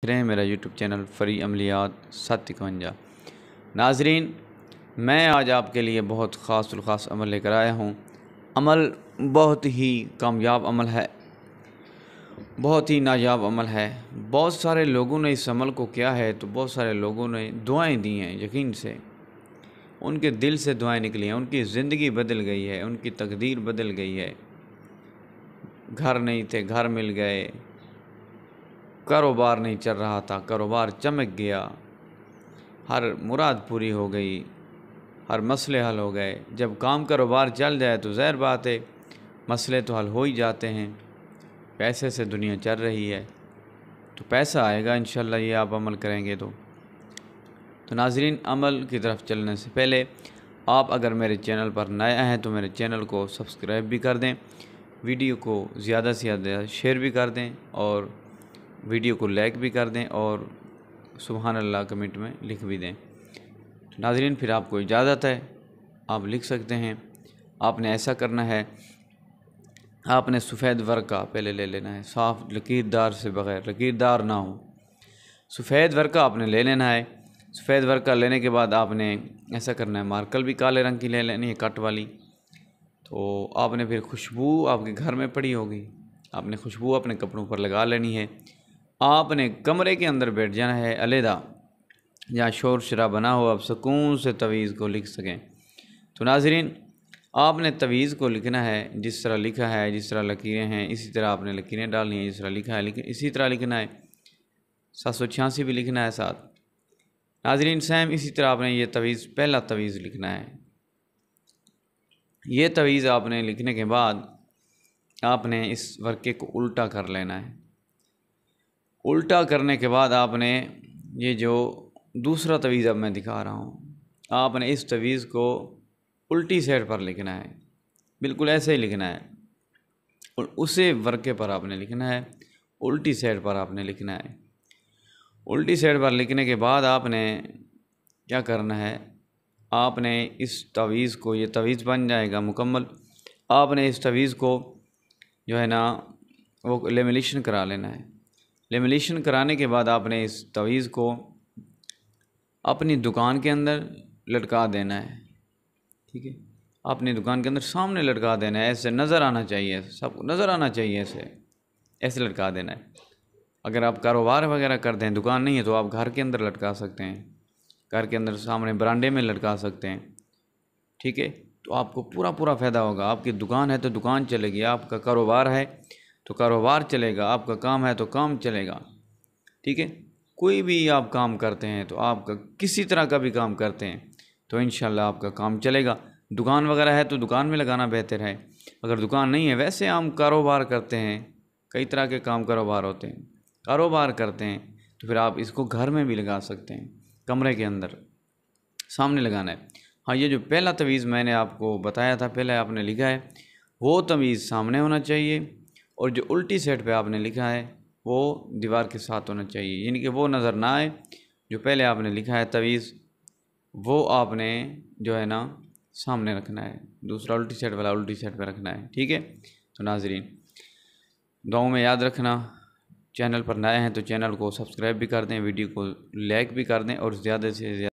रहे हैं मेरा यूट्यूब चैनल फ़री अमलियात 751। नाजरीन, मैं आज आपके लिए बहुत ख़ास अमल लेकर आया हूँ। अमल बहुत ही कामयाब अमल है, बहुत ही नायाब अमल है। बहुत सारे लोगों ने इस अमल को किया है तो बहुत सारे लोगों ने दुआएं दी हैं। यकीन से उनके दिल से दुआएं निकली हैं, उनकी ज़िंदगी बदल गई है, उनकी तकदीर बदल गई है। घर नहीं थे, घर मिल गए। कारोबार नहीं चल रहा था, कारोबार चमक गया। हर मुराद पूरी हो गई, हर मसले हल हो गए। जब काम कारोबार चल जाए तो ज़ाहिर बात है मसले तो हल हो ही जाते हैं। पैसे से दुनिया चल रही है तो पैसा आएगा इंशाल्लाह, ये आप अमल करेंगे तो नाजरीन, अमल की तरफ चलने से पहले आप अगर मेरे चैनल पर नए हैं तो मेरे चैनल को सब्सक्राइब भी कर दें, वीडियो को ज़्यादा से ज़्यादा शेयर भी कर दें और वीडियो को लाइक भी कर दें और सुभान अल्लाह कमेंट में लिख भी दें। तो नाज़रीन, फिर आपको इजाज़त है, आप लिख सकते हैं। आपने ऐसा करना है, आपने सफ़ेद वर्क का पहले ले लेना है, साफ़ लकीरदार से, बग़ैर लकीरदार ना हो। सफ़ेद वर्क का आपने ले लेना है। सफ़ेद वर्क का लेने के बाद आपने ऐसा करना है, मार्कर भी काले रंग की ले लेनी है, कट वाली। तो आपने फिर खुशबू आपके घर में पड़ी होगी, आपने खुशबू अपने कपड़ों पर लगा लेनी है। आपने कमरे के अंदर बैठ जाना है अलहदा, जहाँ शोर शराबा ना हो, आप सुकून से तवीज़ को लिख सकें। तो नाज़रीन, आपने तवीज़ को लिखना है जिस तरह लिखा है, जिस तरह लकीरें हैं इसी तरह आपने लकीरें डालनी हैं, जिस तरह लिखा है लेकिन इसी तरह लिखना है। 786 भी लिखना है साथ। नाज़रीन, सेम इसी तरह आपने ये तवीज़, पहला तवीज़ लिखना है। ये तवीज़ आपने लिखने के बाद आपने इस वर्के को उल्टा कर लेना है। उल्टा करने के बाद आपने ये जो दूसरा तवीज़ अब मैं दिखा रहा हूँ, आपने इस तवीज़ को उल्टी साइड पर लिखना है, बिल्कुल ऐसे ही लिखना है और उसे वर्के पर आपने लिखना है, उल्टी साइड पर आपने लिखना है। उल्टी साइड पर लिखने के बाद आपने क्या करना है, आपने इस तवीज़ को, ये तवीज़ बन जाएगा मुकम्मल। आपने इस तवीज़ को जो है ना वो लेमिनेशन करा लेना है। लेमिनेशन कराने के बाद आपने इस तवीज़ को अपनी दुकान के अंदर लटका देना है। ठीक है, अपनी दुकान के अंदर सामने लटका देना है, ऐसे नज़र आना चाहिए, सबको नज़र आना चाहिए, ऐसे ऐसे लटका देना है। अगर आप कारोबार वगैरह करते हैं, दुकान नहीं है, तो आप घर के अंदर लटका सकते हैं, घर के अंदर सामने बरांडे में लटका सकते हैं। ठीक है, तो आपको पूरा फ़ायदा होगा। आपकी दुकान है तो दुकान चलेगी, आपका कारोबार है तो कारोबार चलेगा, आपका काम है तो काम चलेगा। ठीक है, कोई भी आप काम करते हैं तो आपका किसी तरह का भी काम करते हैं तो इंशाल्लाह आपका काम चलेगा। दुकान वगैरह है तो दुकान में लगाना बेहतर है। अगर दुकान नहीं है, वैसे हम कारोबार करते हैं, कई तरह के काम कारोबार होते हैं, कारोबार करते हैं तो फिर आप इसको घर में भी लगा सकते हैं, कमरे के अंदर सामने लगाना है। हाँ, ये जो पहला तवीज़ मैंने आपको बताया था, पहले आपने लिखा है, वो तवीज़ सामने होना चाहिए और जो उल्टी साइड पे आपने लिखा है वो दीवार के साथ होना चाहिए, यानी कि वो नज़र ना आए। जो पहले आपने लिखा है तवीज़, वो आपने जो है ना सामने रखना है, दूसरा उल्टी साइड वाला उल्टी साइड पे रखना है। ठीक है, तो नाज़रीन, दुआओं में याद रखना। चैनल पर नए हैं तो चैनल को सब्सक्राइब भी कर दें, वीडियो को लाइक भी कर दें और ज़्यादा से ज़्यादा